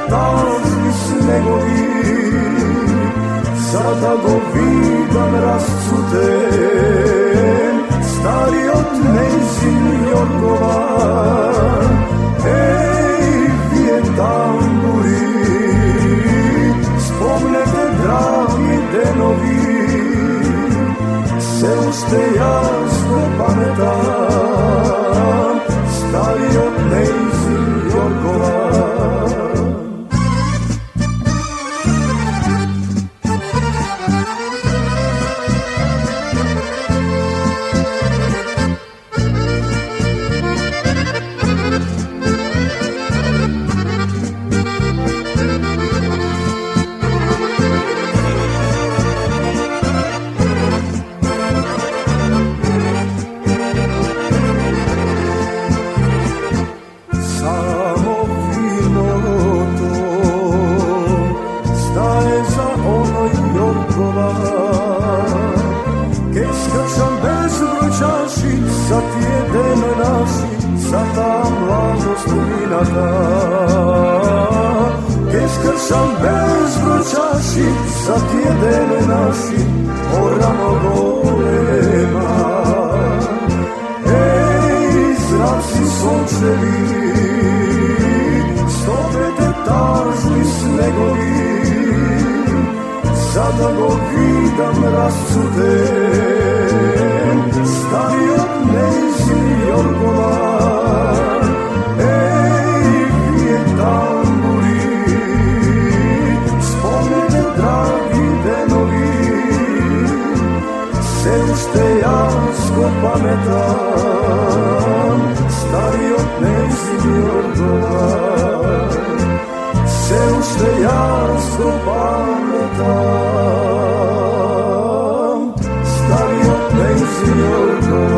tažni snegovi, sada go vidam rascuten, stari od Nejzin Jorgova. Ej, vije tamburi, spomnete dragi denovi, se ušte jasno pametam, stari od Nejzin Jorgova. Sad jedan naši, sad ta mladost uminata. Keskršam bezbroćaši, sad jedan naši, orano golema. Ej, zraci sončevi, stopete tažni snegovi, sada go vidam rascuten, stari od Nejzin Jorgova. Ej, vije tamburi, spomnite dragi denovi, se ušte jasno pametam, stari od Nejzin Jorgova. Se ušte jasno pametam, stari od Nejzin Jorgova.